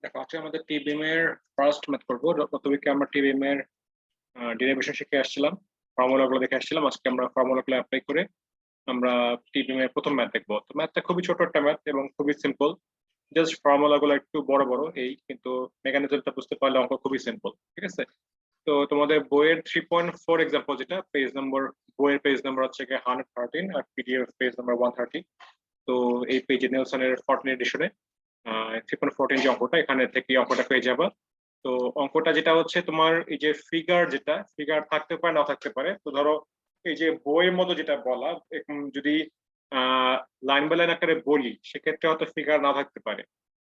দেখো আজকে আমাদের টি বিম এর ফার্স্ট ম্যাথ করবো। গত উইকে আমরা টি বিম এর ডেরিভেশন শিখে আসছিলাম, ফর্মুলা গুলো দেখে আসছিলাম। আজকে আমরা ফর্মুলা গুলো অ্যাপ্লাই করে আমরা টি বিম এর প্রথম ম্যাথ দেখবো। তো ম্যাথটা খুবই ছোট একটা ম্যাথ এবং খুবই সিম্পল। জাস্ট ফর্মুলা গুলো একটু বড় বড় এই, কিন্তু মেকানিজমটা বুঝতে পারলে অঙ্ক খুবই সিম্পল। ঠিক আছে, তো তোমাদের বইয়ের 3.4 এক্সাম্পল, যেটা পেজ নম্বর, বইয়ের পেজ নাম্বার হচ্ছে 113 আর পিডিএফ পেজ নাম্বার 130। তো এই পেজে নেলসনের 14 এডিশনে 3.14 যে অঙ্কটা, এখানে থেকে এই অঙ্কটা পেয়ে যাবা। তো অঙ্কটা যেটা হচ্ছে তোমার এই যে ফিগার, যেটা ফিগার থাকতে পারে না থাকতে পারে। তো ধরো এই যে বইয়ের মতো যেটা বলা, এরকম যদি লাইন বাই লাইন আকারে বলি সেক্ষেত্রে হয়তো ফিগার না থাকতে পারে।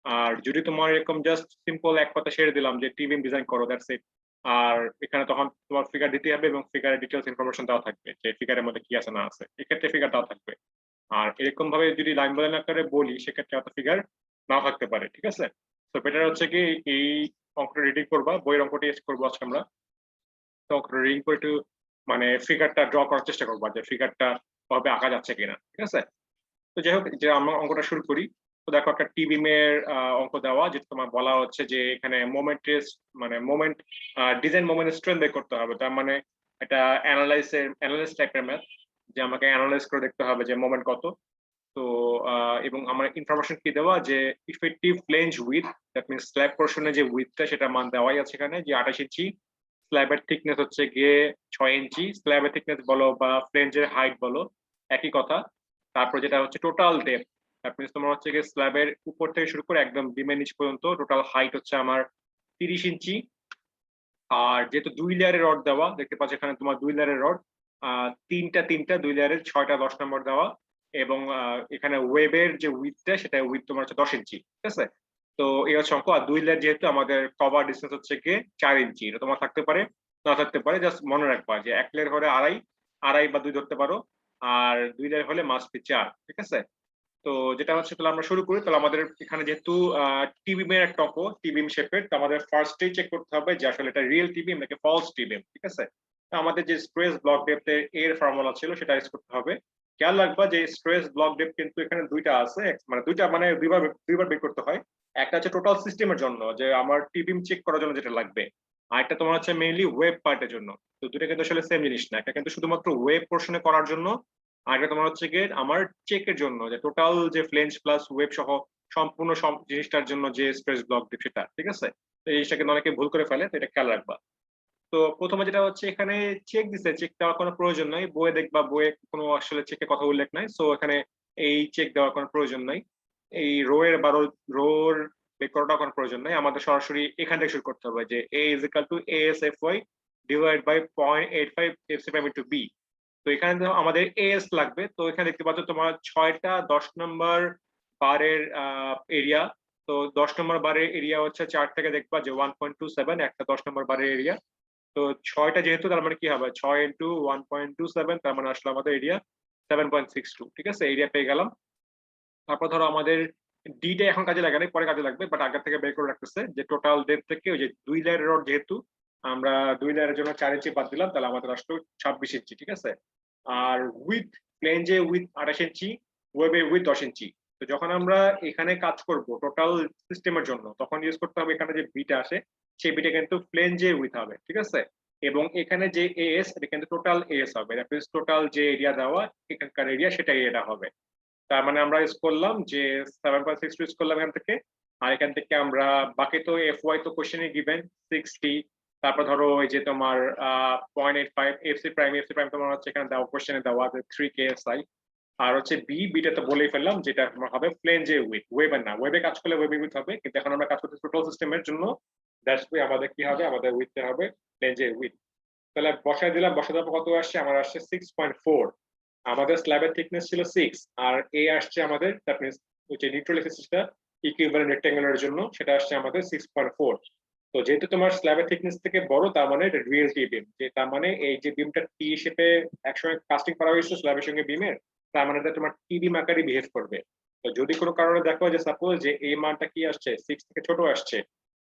আর যদি তোমার এরকম জাস্ট সিম্পল এক কথা ছেড়ে দিলাম যে টিভি ডিজাইন করো, দ্যাটস ইট, আর এখানে তখন তোমার ফিগার দিতে হবে এবং ফিগারের ডিটেলস ইনফরমেশন দেওয়া থাকবে যে ফিগারের মধ্যে কি আছে না আছে, এক্ষেত্রে ফিগার দেওয়া থাকবে। আর এরকম ভাবে যদি লাইন বাই লাইন আকারে বলি সেক্ষেত্রে হয়তো ফিগার নাও থাকতে পারে। ঠিক আছে, তো বেটার হচ্ছে কি এই অঙ্কটা রিডিং করবা, বইয়ের অঙ্কটি করবো আজকে আমরা। তো অঙ্কটা রিডিং করে একটু মানে ফিগারটা ড্র করার চেষ্টা করবা যে ফিগারটা ভাবে আঁকা যাচ্ছে কিনা। ঠিক আছে, তো যাই হোক, যে আমরা অঙ্কটা শুরু করি। তো দেখো একটা টিবিমের অঙ্ক দেওয়া, যেটা তোমার বলা হচ্ছে যে এখানে মোমেন্টের মানে মোমেন্ট ডিজাইন মোমেন্ট স্ট্রেন্থ বের করতে হবে। তার মানে এটা অ্যানালাইস টাইপের ম্যাথ, যে আমাকে অ্যানালাইজ করে দেখতে হবে যে মোমেন্ট কত। তো এবং আমার ইনফরমেশন কি দেওয়া, যে effective flange width, that means slab পোর্শনে যে উইথটা সেটা মান দেওয়াই আছে এখানে, যে 28 ইঞ্চি। স্ল্যাবের থিকনেস হচ্ছে গিয়ে 6 ইঞ্চি। স্ল্যাবের থিকনেস বলো বা ফ্লেঞ্জের হাইট বলো, একই কথা। তারপর যেটা হচ্ছে টোটাল ডেপথ, দ্যাট মিনস তোমার হচ্ছে গিয়ে স্ল্যাবের উপর থেকে শুরু করে একদম বিমের নিচ পর্যন্ত টোটাল হাইট হচ্ছে আমার 30 ইঞ্চি। আর যেহেতু 2 লেয়ারের রড দেওয়া, দেখতে পাচ্ছ এখানে তোমার 2 লেয়ারের রড, তিনটা তিনটা 2 লেয়ারের 6টা 10 নম্বর দেওয়া। এবং এখানে ওয়েবের যে উইথটা, সেটা উইথ তোমার হচ্ছে 10 ইঞ্চি। ঠিক আছে, তো এই হচ্ছে অঙ্ক। আর 2 লেয়ার যেহেতু আমাদের কভার ডিস্টেন্স হচ্ছে গিয়ে 4 ইঞ্চি, এটা তোমার থাকতে পারে না থাকতে পারে। জাস্ট মনে রাখবা যে 1 লেয়ার হলে আড়াই, আড়াই বা 2 ধরতে পারো। আর 2 লেয়ার হলে মাস্ট বি 4। ঠিক আছে, তো যেটা হচ্ছে তাহলে আমরা শুরু করি। তাহলে আমাদের এখানে যেহেতু টিবিমের একটা অঙ্ক, টিবিম শেপের, তো আমাদের ফার্স্টেই চেক করতে হবে যে আসলে এটা রিয়েল টিবিম নাকি ফলস টিবিম। ঠিক আছে, তো আমাদের যে স্ট্রেস ব্লক ডেপথের এর ফর্মুলা ছিল সেটা ইউজ করতে হবে। খেয়াল রাখবা যে স্ট্রেস ব্লক ডেপথ কিন্তু এখানে দুইটা আছে, মানে দুইটা মানে দুইবার দুইবার বের করতে হয়। একটা হচ্ছে টোটাল সিস্টেমের জন্য, যে আমার টিবিম চেক করার জন্য যেটা লাগবে। আর একটা তোমার হচ্ছে মেইনলি ওয়েব পার্টের জন্য। তো দুটো কিন্তু আসলে সেম জিনিস না, একটা কিন্তু শুধুমাত্র ওয়েব পোর্শনে করার জন্য, আর এটা তোমার হচ্ছে গিয়ে আমার চেকের জন্য, যে টোটাল যে ফ্লেঞ্জ প্লাস ওয়েব সহ সম্পূর্ণ জিনিসটার জন্য যে স্ট্রেস ব্লক দিক সেটা। ঠিক আছে, তো এই জিনিসটা কিন্তু অনেকে ভুল করে ফেলে, তো এটা খেয়াল রাখবা। তো প্রথমে যেটা হচ্ছে এখানে চেক দিছে, চেক দেওয়ার কোনো প্রয়োজন নাই, বইয়ে দেখবা বইয়ে কোনো আসলে চেকের কথা উল্লেখ নাই। সো এখানে এই চেক দেওয়ার কোনো প্রয়োজন নাই, এই রো এর বা রোর বের করাটা কোনো প্রয়োজন নাই। আমাদের সরাসরি এখান থেকে শুরু করতে হবে যে a is equal to ASFY divide by 0.85 fc prime into b. তো এখানে আমাদের এস লাগবে। তো এখানে দেখতে পাচ্ছ তোমার 6টা 10 নম্বর বারের এরিয়া। তো 10 নম্বর বারের এরিয়া হচ্ছে 4 থেকে দেখবা যে 1.27 একটা 10 নম্বর বারের এরিয়া। তো 6টা যেহেতু, তার মানে কি হবে 6 ইন্টু 1.27, তার মানে আসলে আমাদের এরিয়া 7.62। ঠিক আছে, এরিয়া পেয়ে গেলাম। তারপর ধরো আমাদের ডিটা এখন কাজে লাগে নাই, পরে কাজে লাগবে, বাট আগে থেকে বের করে রাখতেছে যে টোটাল ডেপথ থেকে ওই যে 2 লেয়ারের রড, যেহেতু আমরা 2 লেয়ারের জন্য 4 ইঞ্চি বাদ দিলাম, তাহলে আমাদের আসলো 26 ইঞ্চি। ঠিক আছে, আর উইথ প্লেনজে উইথ 28 ইঞ্চি, ওয়েবে উইথ 10 ইঞ্চি। তো যখন আমরা এখানে কাজ করব টোটাল সিস্টেমের জন্য, তখন ইউজ করতে হবে এখানে যে বিটা আসে, সেই বিটা কিন্তু প্লেনজে উইথ হবে। ঠিক আছে, এবং এখানে যে এস, এটা কিন্তু টোটাল এস হবে, টোটাল যে এরিয়া দেওয়া এখানকার এরিয়া, সেটা এরিয়া হবে। তার মানে আমরা ইউজ করলাম যে 7.6 ইউজ করলাম এখান থেকে। আর এখান থেকে আমরা বাকি তো ওয়াই তো কোশ্চেনে গিভেন 60। তারপর ধরো ওই যে তোমার 0.85 এফসি প্রাইম তোমার হচ্ছে এখানে দেওয়া, কোশ্চেনে দেওয়া 3 KSI। আর হচ্ছে বিটা তো বলেই ফেললাম, যেটা তোমার হবে প্লেন যে উইথ, ওয়েবের না, ওয়েবে কাজ করলে ওয়েবে উইথ হবে, কিন্তু এখন আমরা কাজ করতে টোটাল সিস্টেমের জন্য, দ্যাটস ওয়াই আমাদের কি হবে, আমাদের উইথে হবে প্লেন যে উইথ। তাহলে বসায় দিলাম, বসাতে কত আসছে, আমার আসছে 6.4। আমাদের স্ল্যাবের থিকনেস ছিল 6, আর এ আসছে আমাদের, দ্যাট মিন্স যে নিউট্রালিসিসটা ইকুইভ্যালেন্ট রেক্ট্যাঙ্গুলার জন্য, সেটা আসছে আমাদের 6.4। তো যেহেতু তোমার স্ল্যাবের থিকনেস থেকে বড়, তার মানে এটা রিয়েল টি বিম, যে তার মানে এই যে বিমটা টি শেপে একসঙ্গে কাস্টিং করা হয়েছে স্ল্যাবের সঙ্গে বিমের, তার মানে এটা তোমার টি বিম আকারে বিহেভ করবে। তো যদি কোনো কারণে দেখো যে সাপোজ যে এই মানটা কি আসছে 6 থেকে ছোট আসছে,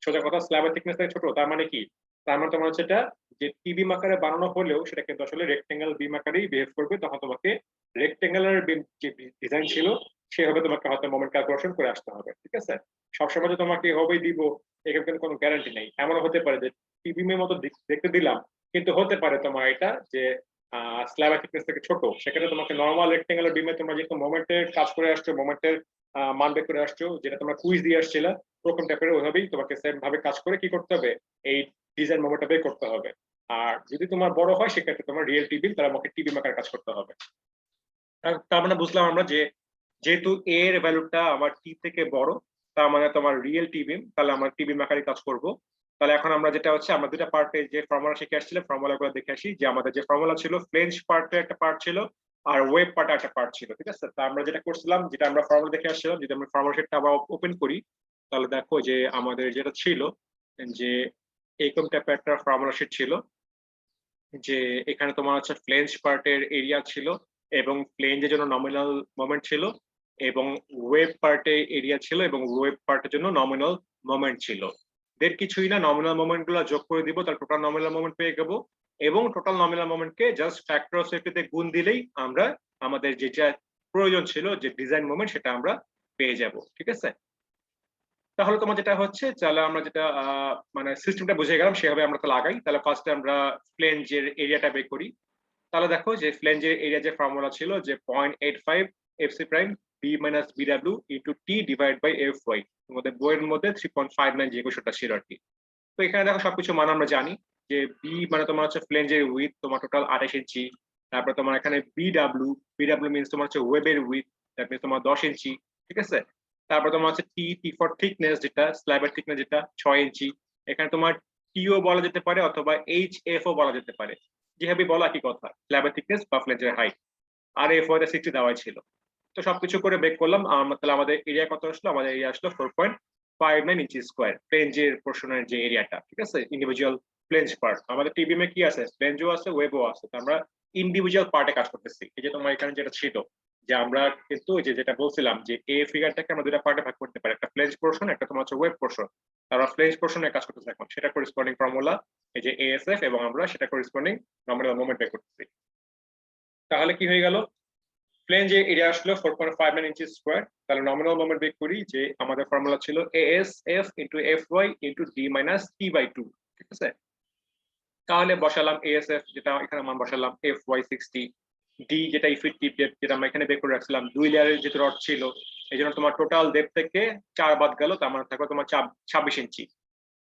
সোজা কথা স্ল্যাবের থিকনেস থেকে ছোট, তার মানে কি, তার মানে তোমার হচ্ছে এটা যে টি বিম আকারে বানানো হলেও সেটা কিন্তু আসলে রেক্টেঙ্গেল বিম আকারেই বিহেভ করবে, তখন তোমাকে রেক্টেঙ্গুলার বিম যে ডিজাইন ছিল সেভাবে তোমাকে হয়তো মোমেন্ট ক্যালকুলেশন করে আসতে হবে, ঠিক আছে? সবসময় যে তোমাকে এভাবেই দিব এখানে কিন্তু কোনো গ্যারান্টি নেই। এমনও হতে পারে যে টিবিমের মতো দেখতে দিলাম, কিন্তু হতে পারে তোমার এটা যে স্ল্যাবের থিকনেস থেকে ছোট, সেখানে তোমাকে নর্মাল রেক্টেঙ্গুলার বিমে তোমরা যেহেতু মোমেন্টের কাজ করে আসছো, মোমেন্টের মান বের করে আসছো, যেটা তোমরা কুইজ দিয়ে আসছিল ওরকম টাইপের, ওইভাবেই তোমাকে সেম ভাবে কাজ করে কি করতে হবে, এই ডিজাইন মোমেন্টটা বের করতে হবে। আর যদি তোমার বড় হয় সেক্ষেত্রে তোমার রিয়েল টিবি, তাহলে আমাকে টিবি মেকার কাজ করতে হবে। তার মানে বুঝলাম আমরা যে যেহেতু এ এর ভ্যালুটা আমার টি থেকে বড়, তার মানে তোমার রিয়েল টিবি, তাহলে আমার টিবি মেকারই কাজ করব। তাহলে এখন আমরা যেটা হচ্ছে আমরা দুটা পার্টে যে ফর্মুলা শিখে আসছিলাম ফর্মুলা গুলো দেখে আসি, যে আমাদের যে ফর্মুলা ছিল ফ্লেঞ্জ পার্টে একটা পার্ট ছিল আর ওয়েব পার্টে একটা পার্ট ছিল, ঠিক আছে? তা আমরা যেটা করছিলাম, যেটা আমরা ফর্মুলা দেখে আসছিলাম, যদি আমরা ফর্মুলা শিটটা আবার ওপেন করি, তাহলে দেখো যে আমাদের যেটা ছিল যে এরকম টাইপের একটা ফর্মুলা শিট ছিল, যে এখানে তোমার হচ্ছে ফ্লেঞ্জ পার্টের এরিয়া ছিল এবং ফ্লেঞ্জের জন্য নমিনাল মোমেন্ট ছিল, এবং ওয়েব পার্টে এরিয়া ছিল এবং ওয়েব পার্টের জন্য নমিনাল মোমেন্ট ছিল। এর কিছুই না, নমিনাল মোমেন্ট গুলো যোগ করে দিব, তার টোটাল নমিনাল মোমেন্ট পেয়ে যাবো, এবং টোটাল নমিনাল মোমেন্টকে জাস্ট ফ্যাক্টর অফ সেফটিতে গুণ দিলেই আমরা আমাদের যেটা প্রয়োজন ছিল যে ডিজাইন মোমেন্ট, সেটা আমরা পেয়ে যাব, ঠিক আছে? তাহলে তোমার যেটা হচ্ছে, তাহলে আমরা যেটা মানে সিস্টেমটা বুঝে গেলাম, সেভাবে আমরা তো লাগাই। তাহলে ফার্স্টে আমরা ফ্লেঞ্জের এরিয়াটা বের করি। তাহলে দেখো যে ফ্লেঞ্জের এরিয়া যে ফর্মুলা ছিল যে 0.85 এফসি প্রাইম বি মাইনাস বিডব্লিউ into t divide by f y, তোমাদের বইয়ের মধ্যে 3.59 যে কোশ্চেনটা ছিল আর কি। তো এখানে দেখো সবকিছু মান আমরা জানি, যে বি মানে তোমার হচ্ছে ফ্লেঞ্জের উইথ, তোমার টোটাল 28 ইঞ্চি। তারপর তোমার এখানে বিডব্লিউ, বিডব্লিউ মিনস তোমার হচ্ছে ওয়েবের উইথ, দ্যাট মিনস তোমার 10 ইঞ্চি, ঠিক আছে? তারপর তোমার হচ্ছে টি, টি ফর থিকনেস, যেটা স্ল্যাবের থিকনেস যেটা 6 ইঞ্চি। এখানে তোমার টিও বলা যেতে পারে অথবা এইচ এফ ও বলা যেতে পারে, যেভাবে বলা কি কথা, স্ল্যাবের থিকনেস বা ফ্লেঞ্জের হাইট। আর এফ ওয়াইটা 60 দেওয়াই ছিল। তো সবকিছু করে বেক করলাম, তাহলে আমাদের এরিয়া কত আসলো, আমাদের এরিয়া আসলো 4.59 ইঞ্চি স্কোয়ার, ফ্লেঞ্জের পোর্শনের যে এরিয়াটা, ঠিক আছে? ইন্ডিভিজুয়াল ফ্লেঞ্জ পার্ট, আমাদের টিবিএম কি আছে, ফ্লেঞ্জও আছে ওয়েবও আছে, তো আমরা ইন্ডিভিজুয়াল পার্টে কাজ করতেছি। এই যে তোমার এখানে যেটা ছিল, যে আমরা কিন্তু ওই যে যেটা বলছিলাম যে এ ফিগারটাকে আমরা দুটা পার্টে ভাগ করতে পারি, একটা ফ্লেঞ্জ পোর্শন, একটা তোমার হচ্ছে ওয়েব পোর্শন। আমরা ফ্লেঞ্জ পোর্শনে কাজ করতেছি এখন, সেটা করেসপন্ডিং ফর্মুলা এই যে এএসএফ, এবং আমরা সেটা করেসপন্ডিং নমিনাল মোমেন্ট বের করতেছি। তাহলে কি হয়ে গেল, ফ্লেঞ্জে এরিয়া আসলো 4.59 ইঞ্চি স্কোয়ার। তাহলে নমিনাল মোমেন্ট বের করি, যে আমাদের ফর্মুলা ছিল asf into f y into d minus T by 2, ঠিক আছে? তাহলে বসালাম এএসএফ, যেটা এখানে মান বসালাম এফ ওয়াই 60, ডি যেটা ইফেক্টিভ ডেপথ, যেটা আমরা এখানে বের করে রাখছিলাম, দুই লেয়ারের যেহেতু রড ছিল, এই জন্য তোমার টোটাল ডেপথ থেকে 4 বাদ গেল, তার মানে থাকলো তোমার 26 ইঞ্চি।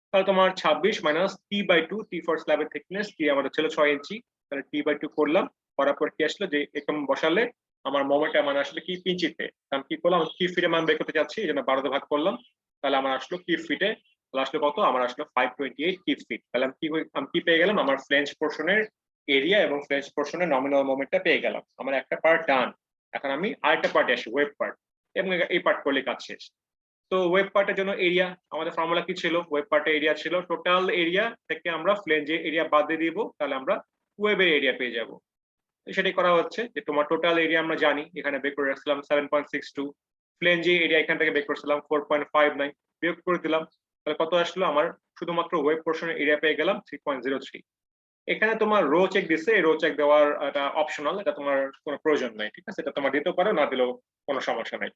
তাহলে তোমার 26 minus T by 2, T for স্ল্যাবের থিকনেস, টি আমাদের ছিল 6 ইঞ্চি, তাহলে টি বাই 2 করলাম। করার পর কি আসলো, যে এরকম বসালে আমার মোমেন্টটা মানে আসলে কি ইঞ্চিতে, আমি কি করলাম, কি ফিটে মান বের করতে চাচ্ছি, এই জন্য 12 তে ভাগ করলাম। তাহলে আমার আসলো কি ফিটে, তাহলে আসলো কত, আমার আসলো 528 কি ফিট। তাহলে আমি কি পেয়ে গেলাম, আমার ফ্লেঞ্জ পোর্শনের এরিয়া এবং ফ্লেঞ্জ পোর্শনের নমিনাল মোমেন্টটা পেয়ে গেলাম। আমার একটা পার্ট ডান। এখন আমি আরেকটা পার্টে আসি, ওয়েব পার্ট, এবং এই পার্ট করলে কাজ শেষ। তো ওয়েব পার্টের জন্য এরিয়া, আমাদের ফর্মুলা কি ছিল, ওয়েব পার্টের এরিয়া ছিল টোটাল এরিয়া থেকে আমরা ফ্লেঞ্জে এরিয়া বাদ দিয়ে দিব, তাহলে আমরা ওয়েবের এরিয়া পেয়ে যাব। সেটাই করা হচ্ছে, যে তোমার টোটাল এরিয়া আমরা জানি, এখানে বের করে রাখছিলাম 7.62, ফ্লেঞ্জে এরিয়া এখান থেকে বের করছিলাম 4.59, বিয়োগ করে দিলাম, তাহলে কত আসলো, আমার শুধুমাত্র ওয়েব পোর্শনের এরিয়া পেয়ে গেলাম 3.03। এখানে তোমার রো চেক দিচ্ছে, এই রো চেক দেওয়ার এটা অপশনাল, এটা তোমার কোনো প্রয়োজন নাই, ঠিক আছে? এটা তোমার দিতেও পারো, না দিলেও কোনো সমস্যা নাই।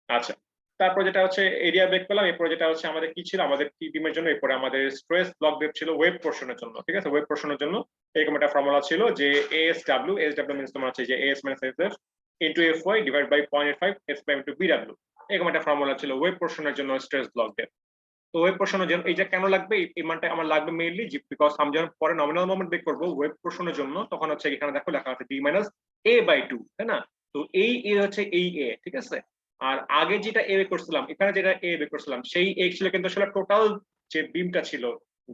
আচ্ছা, তারপর যেটা হচ্ছে এরিয়া বেক করলাম, এরপর যেটা হচ্ছে আমাদের কি ছিল, আমাদের টি বিমের জন্য এরপরে আমাদের স্ট্রেস ব্লক ডেপথ ছিল ওয়েব পোর্শনের জন্য, ঠিক আছে? ওয়েব পোর্শনের জন্য এরকম একটা ফর্মুলা ছিল, যে এএসডব্লিউ, এসডব্লিউ মিন্স তোমার হচ্ছে যে as minus sf into fy divide by 0.85 s prime to বিডব্লিউ, এরকম একটা ফর্মুলা ছিল ওয়েব পোর্শনের জন্য স্ট্রেস ব্লক ডেপথ। তো ওয়েব পোর্শনের জন্য এইটা কেন লাগবে, এই মানটা আমার লাগবে মেইনলি বিকজ আমি যখন পরে নমিনাল মোমেন্ট বের করবো ওয়েব পোর্শনের জন্য, তখন হচ্ছে এখানে দেখো লেখা আছে ডি মাইনাস এ বাই 2, তাই না? তো এই এ হচ্ছে এই এ, ঠিক আছে? আর আগে যেটা এ বের করছিলাম, এখানে যেটা এ বের করছিলাম, সেই এ ছিল কিন্তু আসলে টোটাল যে বিমটা ছিল,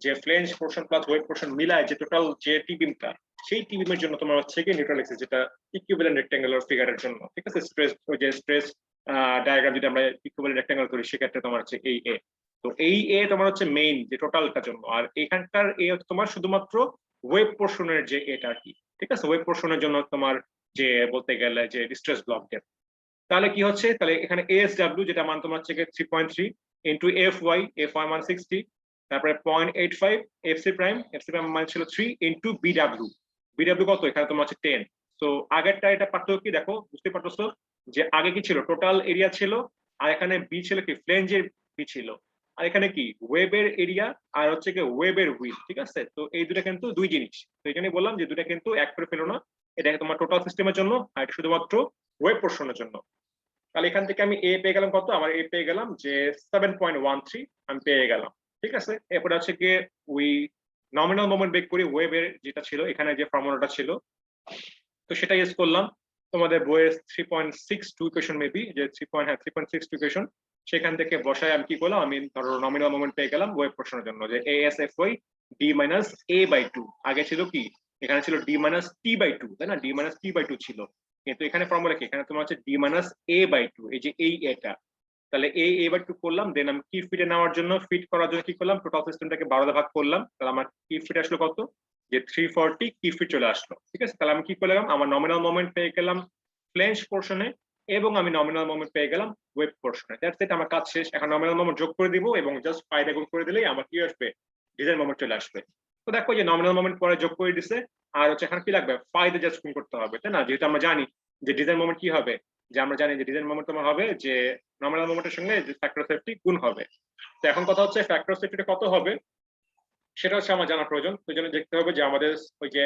যে flange portion plus web portion মিলায় যে টোটাল যে টি বিমটা, সেই টি বিমের জন্য তোমার হচ্ছে কি নিউট্রাল এক্সিস, যেটা ইকুইভ্যালেন্ট রেক্ট্যাঙ্গুলার ফিগারের জন্য, ঠিক আছে? স্ট্রেস, ওই যে স্ট্রেস ডায়াগ্রাম যদি আমরা ইকুইভ্যালেন্ট রেক্ট্যাঙ্গুলার করি, সেক্ষেত্রে তোমার হচ্ছে এই এ। তো এই এ তোমার হচ্ছে মেইন যে টোটালটার জন্য, আর এখানকার এ তোমার শুধুমাত্র ওয়েব পোর্শনের যে এটা আর কি, ঠিক আছে? ওয়েব পোর্শনের জন্য তোমার যে বলতে গেলে যে স্ট্রেস ব্লক ডেপথ। তাহলে কি হচ্ছে, তাহলে এখানে এএসডব্লিউ যেটা মান তোমার হচ্ছে 3.3 ইন্টু এফ ওয়াই মান 60, তারপরে 0.85 এফসি প্রাইম মান ছিল 3 ইন্টু বিডব্লিউ, বিডব্লিউ কত, এখানে তোমার হচ্ছে 10। তো আগেরটা এটা পার্থক্য কি দেখো, বুঝতে পারতেছো, যে আগে কি ছিল, টোটাল এরিয়া ছিল, আর এখানে বি ছিল কি ফ্লেঞ্জের বি ছিল, আর এখানে কি ওয়েবের এরিয়া আর হচ্ছে কি ওয়েবের উইথ, ঠিক আছে। তো এই দুটো কিন্তু দুই জিনিস, তো এই জন্যই বললাম যে দুটা কিন্তু এক করে ফেলো না, এটা তোমার টোটাল সিস্টেমের জন্য আর এটা শুধুমাত্র ওয়েব পোর্শনের জন্য। তাহলে এখান থেকে আমি এ পেয়ে গেলাম কত, আমার এ পেয়ে গেলাম যে 7.13 আমি পেয়ে গেলাম, ঠিক আছে। এরপরে হচ্ছে গিয়ে উই নমিনাল মোমেন্ট বের করি, ওয়েবের যেটা ছিল এখানে যে ফর্মুলাটা ছিল, তো সেটা ইউজ করলাম। তোমাদের বইয়ের 3.62 ইকুয়েশন মেবি, যে 3.62 ইকুয়েশন, সেখান থেকে বসায় আমি কি করলাম, আমি ধরো নমিনাল মোমেন্ট পেয়ে গেলাম ওয়েব পোর্শনের জন্য, যে ASFY d মাইনাস a/2। আগে ছিল কি, এখানে ছিল d মাইনাস t/2, তাই না, d মাইনাস t/2 ছিল, কিন্তু এখানে ফর্মুলা কি, এখানে তোমার হচ্ছে d মাইনাস a/2, এই যে এই এটা। তাহলে a/2 করলাম, দেন আমি কি ফিটে নেওয়ার জন্য, ফিট করার জন্য কি করলাম, টোটাল সিস্টেমটাকে 12 ভাগ করলাম, তাহলে আমার কি ফিট আসলো কত, যে 340 কি ফিট চলে আসলো, ঠিক আছে। তাহলে আমি কি করলাম, আমার নমিনাল মোমেন্ট পেয়ে গেলাম ফ্লেঞ্জ পোর্শনে, এবং আমি নমিনাল মোমেন্ট পেয়ে গেলাম ওয়েব পোর্শনে। দ্যাটস ইট, আমার কাজ শেষ। এখন নমিনাল মোমেন্ট যোগ করে দিব এবং জাস্ট পাই গুণ করে দিলেই আমার কি আসবে, ডিজাইন মোমেন্ট চলে আসবে। তো দেখো যে নমিনাল মোমেন্ট পরে যোগ করে দিছে, আর হচ্ছে এখানে কি লাগবে, ফাইদে জাস্ট গুণ করতে হবে, তাই না, যেহেতু আমরা জানি যে ডিজাইন মোমেন্ট কি হবে, যে আমরা জানি যে ডিজাইন মোমেন্ট তোমার হবে যে নমিনাল মোমেন্টের সঙ্গে যে ফ্যাক্টর অফ সেফটি গুণ হবে। তো এখন কথা হচ্ছে ফ্যাক্টর অফ সেফটিটা কত হবে, সেটা হচ্ছে আমার জানা প্রয়োজন। তো জন্য দেখতে হবে যে আমাদের ওই যে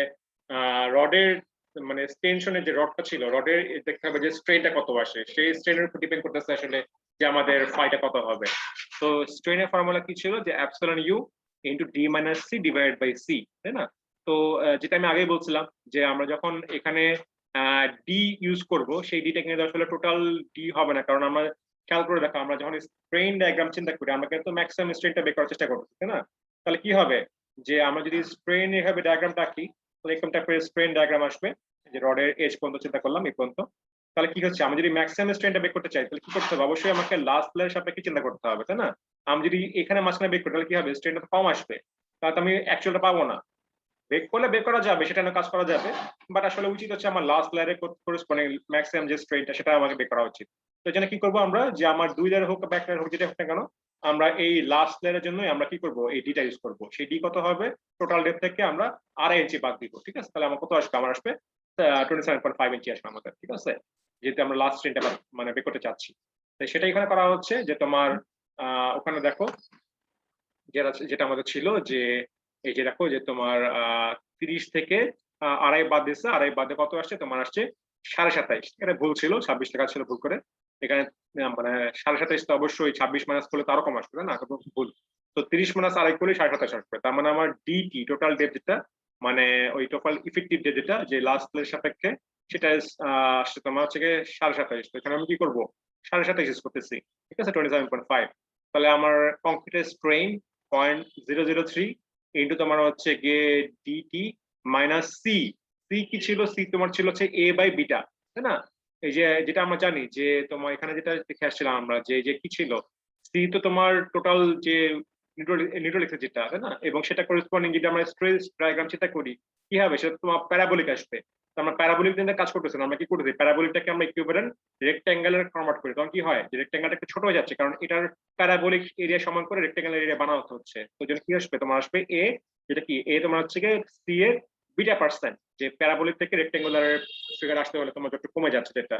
রডের মানে টেনশনের যে রডটা ছিল, রডের দেখতে হবে যে স্ট্রেনটা কত আসে, সেই স্ট্রেনের উপর ডিপেন্ড করতেছে আসলে যে আমাদের ফাইটা কত হবে। তো স্ট্রেনের ফর্মুলা কি ছিল, যে epsilon u into d minus c divided by c, তাই না। তো যেটা আমি আগেই বলছিলাম যে আমরা যখন এখানে ডি ইউজ করব, সেই ডিটা কিন্তু আসলে টোটাল ডি হবে না, কারণ আমরা খেয়াল করে দেখো, আমরা যখন স্ট্রেন ডায়াগ্রাম চিন্তা করি আমরা কিন্তু ম্যাক্সিমাম স্ট্রেনটা বের করার চেষ্টা করতেছি, তাই না। তাহলে কি হবে, যে আমরা যদি স্ট্রেন এভাবে ডায়াগ্রামটা আঁকি, তাহলে এরকম টাইপের স্ট্রেন ডায়াগ্রাম আসবে, যে রডের এজ পর্যন্ত চিন্তা করলাম এই পর্যন্ত। তাহলে কি হচ্ছে, আমি যদি ম্যাক্সিমাম স্ট্রেনটা বের করতে চাই তাহলে কি করতে হবে, অবশ্যই আমাকে লাস্ট লেয়ারের সাপেক্ষে চিন্তা করতে হবে, তাই না। আমি যদি এখানে মাঝখানে বের করি তাহলে কি হবে, স্ট্রেনটা তো কম আসবে, তাহলে তো আমি অ্যাকচুয়ালটা পাবো না। বেক করলে বের করা যাবে, সেটা নিয়ে কাজ করা যাবে, বাট আসলে উচিত হচ্ছে আমার লাস্ট লেয়ারে করেসপন্ডিং ম্যাক্সিমাম যে স্ট্রেনটা সেটা আমাকে বের করা উচিত। তো এখানে কি করবো আমরা, যে আমার দুই লেয়ার হোক ব্যাক লেয়ার হোক যেটা হোক না কেন, আমরা এই লাস্ট লেয়ারের জন্য আমরা কি করব, এই ডিটা ইউজ করব। সেই ডি কত হবে, টোটাল ডেপথ থেকে আমরা 2.5 ইঞ্চি বাদ দিব, ঠিক আছে। তাহলে আমার কত আসবে, আমার আসবে 27.5 ইঞ্চি আসবে আমাদের, ঠিক আছে, যেহেতু আমরা লাস্ট স্ট্রেনটা মানে বের করতে চাচ্ছি। তো সেটা এখানে করা হচ্ছে যে তোমার ওখানে দেখো যেটা আমাদের ছিল, যে এই যে দেখো যে তোমার 30 থেকে 2.5 বাদ দিচ্ছে, 2.5 বাদে কত আসছে, তোমার আসছে 27.5। এখানে ভুল ছিল, 26 টাকা ছিল ভুল করে এখানে, মানে 27.5 তো অবশ্যই 26 মাইনাস করলে তো আরো কম আসবে, না ভুল। তো 30 মাইনাস 2.5 করলে 27.5 আসবে, তার মানে আমার ডিটি টোটাল ডেপ যেটা, মানে ওই টোটাল ইফেক্টিভ ডেপ যেটা, যে লাস্ট এর সাপেক্ষে, সেটা আসছে তোমার হচ্ছে 27.5। তো এখানে আমি কি করবো, 27.5 ইউজ করতেছি, ঠিক আছে, 27.5। তাহলে আমার কংক্রিটের স্ট্রেইন 0.003 ইন্টু তোমার হচ্ছে গিয়ে ডিটি মাইনাস সি। সি কি ছিল, সি তোমার ছিল হচ্ছে এ বাই বিটা, তাই না। এই যে যেটা আমরা জানি যে তোমার এখানে যেটা দেখে আসছিলাম আমরা, যে যে কি ছিল, সি তো তোমার টোটাল যে নিউট্রাল যেটা, তাই না, এবং সেটা করেসপন্ডিং যদি আমরা স্ট্রেস ডায়াগ্রাম চিন্তা করি কি হবে, সেটা তোমার প্যারাবোলিক আসবে। তো আমরা প্যারাবোলিক দিয়ে কাজ করতেছি না, আমরা কি করতেছি, প্যারাবোলিকটাকে আমরা ইকুইভ্যালেন্ট রেক্ট্যাঙ্গেলের কনভার্ট করি, তখন কি হয়, যে রেক্ট্যাঙ্গেলটা একটু ছোট হয়ে যাচ্ছে, কারণ এটার প্যারাবোলিক এরিয়া সমান করে রেক্ট্যাঙ্গেল এরিয়া বানাতে হচ্ছে। তো জন্য কি আসবে, তোমার আসবে এ, যেটা কি এ তোমার হচ্ছে গিয়ে সি এর বিটা পার্সেন্ট, যে প্যারাবোলিক থেকে রেক্ট্যাঙ্গুলার ফিগার আসতে হলে তোমার একটু কমে যাচ্ছে যেটা।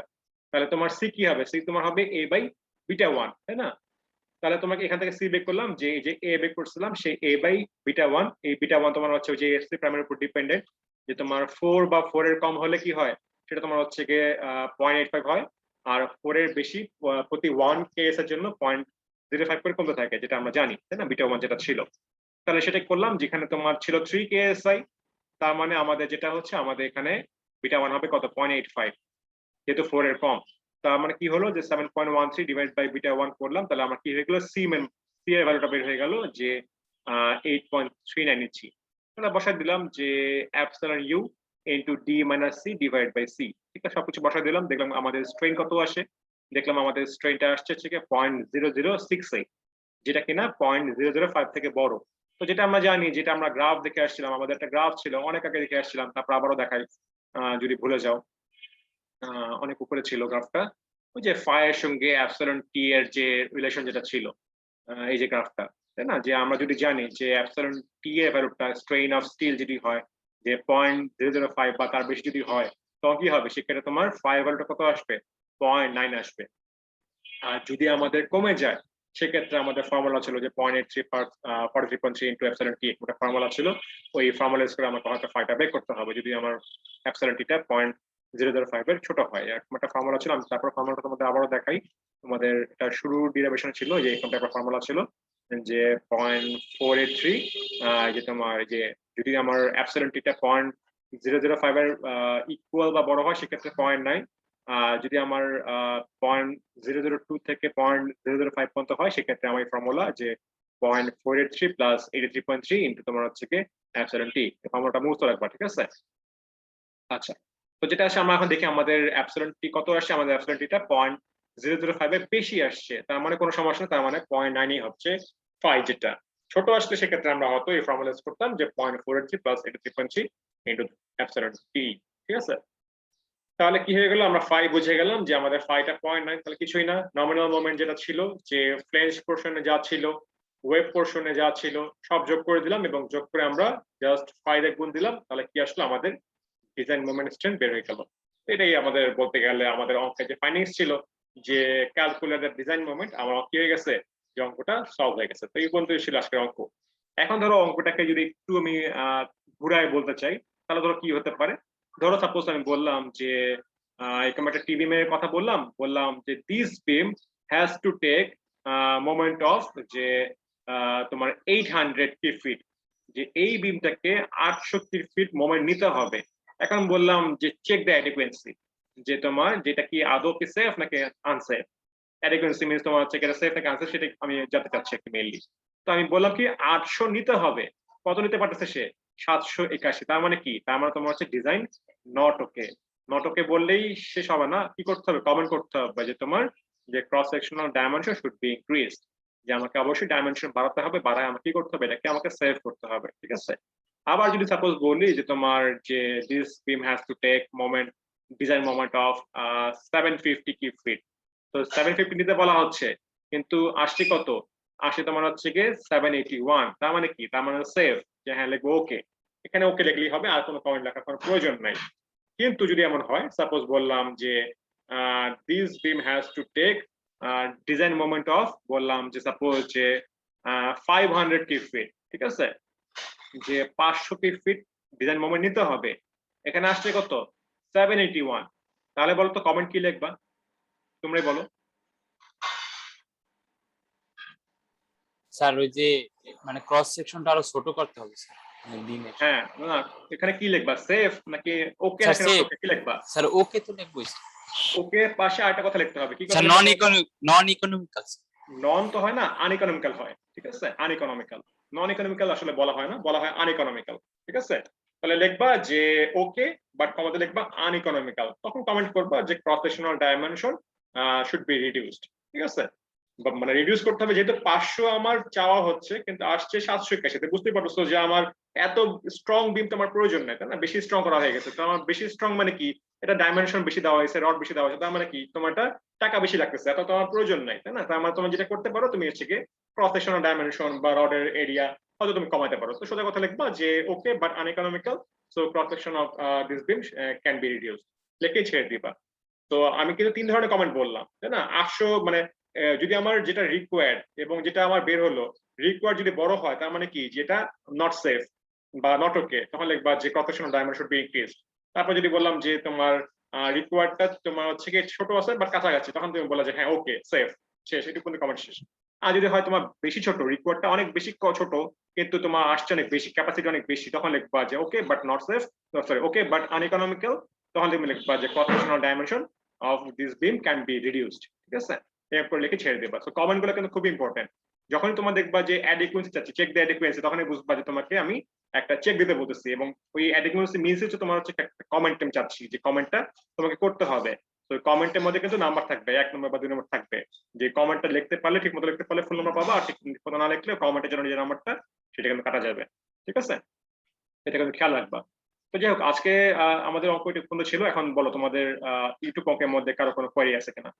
তাহলে তোমার সি কি হবে, সি তোমার হবে এ বাই বিটা 1, তাই না। তাহলে তোমাকে এখান থেকে সি বেক করলাম, যে এই যে এ বেক করছিলাম সেই এ বাই বিটা 1, এই বিটা 1 তোমার হচ্ছে যে এসসি প্রাইমের উপর ডিপেন্ডেন্ট, যে তোমার 4 বা 4 এর কম হলে কি হয়, সেটা তোমার হচ্ছে গিয়ে 0.85 হয়, আর 4 এর বেশি প্রতি 1 কেএস এর জন্য 0.05 করে কমতে থাকে, যেটা আমরা জানি, তাই না, বিটা 1 যেটা ছিল। তাহলে সেটা করলাম, যেখানে তোমার ছিল 3 কেএসআই, তার মানে আমাদের যেটা হচ্ছে, আমাদের এখানে বিটা 1 হবে কত, 0.85, যেহেতু 4 এর কম। তার মানে কি হলো, যে 7.13 ডিভাইড বাই বিটা 1 করলাম, তাহলে আমার কি হয়ে গেল, সি এর ভ্যালুটা বের হয়ে গেল যে 8.39 ইঞ্চি। তাহলে বসাই দিলাম যে epsilon u into d minus c divide by c, ঠিক আছে, সবকিছু বসাই দিলাম, দেখলাম আমাদের স্ট্রেন কত আসে, দেখলাম আমাদের স্ট্রেনটা আসছে হচ্ছে 0.0068, যেটা কিনা 0.005 থেকে বড়। তো যেটা আমরা জানি, যেটা আমরা গ্রাফ দেখে আসছিলাম, আমাদের একটা গ্রাফ ছিল অনেক আগে দেখে আসছিলাম, তারপর আবারও দেখাই যদি ভুলে যাও, অনেক উপরে ছিল গ্রাফটা, ওই যে ফায়ের সঙ্গে অ্যাপসিলন টি এর যে রিলেশন যেটা ছিল, এই যে গ্রাফটা, তাই না, যে আমরা যদি জানি যে অ্যাপসিলন টি এর ভ্যালুটা স্ট্রেইন অফ স্টিল যদি হয় যে 0.005 বা তার বেশি যদি হয়, তখন কি হবে, সেক্ষেত্রে তোমার ফায়ার ভ্যালুটা কত আসবে, 0.9 আসবে। আর যদি আমাদের কমে যায় সেক্ষেত্রে আমাদের ফর্মুলা ছিল যে 0.83 43.3 ইন্টু এপসিলন টি একটা ফর্মুলা ছিল। ওই ফর্মুলা ইউজ করে আমাকে হয়তো ফাইটা বের করতে হবে যদি আমার এপসিলন টিটা 0.005 এর ছোট হয়। এরকম একটা ফর্মুলা ছিল। আমি তারপর ফর্মুলাটা তোমাদের আবারও দেখাই। তোমাদের এটা শুরুর ডেরিভেশন ছিল যে এরকম একটা ফর্মুলা ছিল যে 0.483 যে তোমার যে যদি আমার এপসিলন টিটা 0.005 এর ইকুয়াল বা বড় হয় সেক্ষেত্রে 0.9, যদি আমার 0.002 থেকে 0.005 পর্যন্ত হয় সেক্ষেত্রে আমার ফর্মুলা যে 0.483 প্লাস 83.3 ইন্টু তোমার হচ্ছে কি এপসিলন টি। ফর্মুলাটা মুখস্থ রাখবা, ঠিক আছে? আচ্ছা, তো যেটা আসে আমরা এখন দেখি আমাদের এপসিলন টি কত আসছে। আমাদের এপসিলন টিটা 0.005 এর বেশি আসছে, তার মানে কোনো সমস্যা না, তার মানে 0.9 হচ্ছে 5। যেটা ছোট আসলে সেক্ষেত্রে আমরা হয়তো এই ফর্মুলা ইউজ করতাম যে 0.483 প্লাস 83.3 ইন্টু এপসিলন টি, ঠিক আছে? তাহলে কি হয়ে গেল, আমরা ফাই বুঝে গেলাম যে আমাদের ফাইটা 0.9, তাহলে কিছুই না। নমিনাল মোমেন্ট যেটা ছিল যে ফ্লেঞ্জ পোর্শনে যা ছিল, ওয়েভ পোর্শনে যা ছিল সব যোগ করে দিলাম এবং যোগ করে আমরা জাস্ট ফাই দিয়ে গুণ দিলাম, তাহলে কি আসলো, আমাদের ডিজাইন মোমেন্ট স্ট্রেন্থ বের হয়ে গেল। এটাই আমাদের বলতে গেলে আমাদের অঙ্কের যে ফাইন্ডিংস ছিল যে ক্যালকুলেটর ডিজাইন মোমেন্ট, আমার কি হয়ে গেছে যে অঙ্কটা সলভ হয়ে গেছে। তো এই পর্যন্ত ছিল আজকের অঙ্ক। এখন ধরো অঙ্কটাকে যদি একটু আমি ঘুরায় বলতে চাই তাহলে ধরো কি হতে পারে। ধরো সাপোজ আমি বললাম যে এরকম একটা টিভি মেয়ের কথা বললাম যে this beam has to take moment of যে তোমার 800 ফিট, যে এই বিমটাকে 800 ফিট মোমেন্ট নিতে হবে। এখন বললাম যে চেক দ্য অ্যাডিকুয়েন্সি, যে তোমার যেটা কি আদৌ কি সেফ নাকি আনসেফ। অ্যাডিকুয়েন্সি মিন্স তোমার হচ্ছে এটা সেফ নাকি আনসেফ সেটা আমি জানতে চাচ্ছি একটু মেইনলি। তো আমি বললাম কি 800 নিতে হবে, কত নিতে পারতেছে সে 781। তার মানে কি, তার মানে তোমার হচ্ছে design not okay. Not okay বললেই শেষ হবে না, কি করতে হবে, কমেন্ট করতে হবে যে তোমার যে cross sectional dimension should be increased, যে আমাকে অবশ্যই ডাইমেনশন বাড়াতে হবে, বাড়ায় আমাকে কি করতে হবে, এটাকে আমাকে সেভ করতে হবে, ঠিক আছে? আবার যদি সাপোজ বলি যে তোমার যে this beam has to take moment design moment of 750 feet, তো 750 নিতে বলা হচ্ছে কিন্তু আসছে কত, আসে তোমার হচ্ছে গিয়ে 781। তার মানে কি, তার মানে সেভ, যে হ্যাঁ লিখবো ওকে। এখানে ওকে লিখলেই হবে, আর কোনো কমেন্ট লেখার কোনো প্রয়োজন নাই। কিন্তু যদি এমন হয়, সাপোজ বললাম যে this beam has to take design moment of, বললাম যে সাপোজ যে 500 ফিট, ঠিক আছে, যে 500 ফিট ডিজাইন মোমেন্ট নিতে হবে, এখানে আসছে কত 781। তাহলে বলো তো কমেন্ট কি লিখবা, তোমরাই বলো। স্যার ওই যে মানে ক্রস সেকশনটা আরো ছোট করতে হবে স্যার, মানে বিমের। হ্যাঁ না, এখানে কি লিখবা, সেফ নাকি ওকে স্যার নাকি সেফ, ওকে, কি লিখবা? স্যার ওকে তো লিখবই ওকে পাশে আরেকটা কথা লিখতে হবে, কি কথা স্যার। লিখতে হবে? নন ইকোনমিক্যাল। নন তো হয় না, আনইকোনমিক্যাল হয়, ঠিক আছে? আনইকোনমিক্যাল, নন ইকোনমিক্যাল আসলে বলা হয় না, বলা হয় আনইকোনমিক্যাল, ঠিক আছে? তাহলে লিখবা যে ওকে বাট কমাতে লিখবা আনইকোনমিক্যাল, তখন কমেন্ট করবা যে cross sectional dimension should be reduced, ঠিক আছে? মানে রিডিউস করতে হবে, যেহেতু 500 আমার চাওয়া হচ্ছে কিন্তু আসছে 781, বুঝতে পারছো যে আমার এত স্ট্রং বিম তো আমার প্রয়োজন নাই, তাই না? বেশি স্ট্রং করা হয়ে গেছে, তো আমার বেশি স্ট্রং মানে কি, এটা ডাইমেনশন বেশি দেওয়া হয়েছে, রড বেশি দেওয়া হয়েছে, তার মানে কি তোমার টাকা বেশি লাগতেছে, এত তোমার প্রয়োজন নাই, তাই না? তার মানে তুমি যেটা করতে পারো, তুমি হচ্ছে কি ক্রস সেকশনাল ডাইমেনশন বা রডের এরিয়া হয়তো তুমি কমাতে পারো। তো সোজা কথা লিখবা যে okay but uneconomical, so cross section of this beam can be reduced, লিখে ছেড়ে দিবা। তো আমি কিন্তু 3 ধরনের কমেন্ট বললাম, তাই না? 800 মানে যদি আমার যেটা রিকোয়ার্ড এবং যেটা আমার বের হলো, রিকোয়ার্ড যদি বড় হয় তার মানে কি, যেটা নট সেফ বা নট ওকে, তখন লিখবা যে cross sectional dimension should be increased. তারপর যদি বললাম যে তোমার রিকোয়ার্ডটা তোমার হচ্ছে কি ছোট আছে বাট কাছাকাছি, তখন তুমি বলা যে হ্যাঁ ওকে সেফ, শেষ, এটুকু কমেন্ট শেষ। আর যদি হয় তোমার বেশি ছোট, রিকোয়ার্ডটা অনেক বেশি ছোট কিন্তু তোমার আসছে অনেক বেশি, ক্যাপাসিটি অনেক বেশি, তখন লিখবা যে okay but not safe, sorry okay but uneconomical, তখন তুমি লিখবা যে cross sectional dimension of this beam can be reduced, ঠিক আছে? এরপর লিখে ছেড়ে দেবা। সো কমেন্ট গুলো কিন্তু খুব ইম্পর্টেন্ট। যখন তোমার দেখবা যে অ্যাডিকুয়েন্সি চাচ্ছি, চেক দ্য অ্যাডিকুয়েন্সি, তখনই বুঝবা যে তোমাকে আমি একটা চেক দিতে বলতেছি, এবং ওই অ্যাডিকুয়েন্সি মিনস হচ্ছে তোমার হচ্ছে একটা কমেন্ট আমি চাচ্ছি যে কমেন্টটা তোমাকে করতে হবে। তো কমেন্টের মধ্যে কিন্তু নাম্বার থাকবে, 1 নম্বর বা 2 নম্বর থাকবে, যে কমেন্টটা লিখতে পারলে, ঠিক মতো লিখতে পারলে ফুল নম্বর পাবা, আর ঠিক মতো না লিখলে কমেন্টের জন্য যে নাম্বারটা সেটা কিন্তু কাটা যাবে, ঠিক আছে? এটা কিন্তু খেয়াল রাখবা। তো যাই হোক, আজকে আমাদের অঙ্ক একটু ছিল। এখন বলো তোমাদের ইউটিউব অঙ্কের মধ্যে কারো কোনো কোয়েরি আছে কিনা?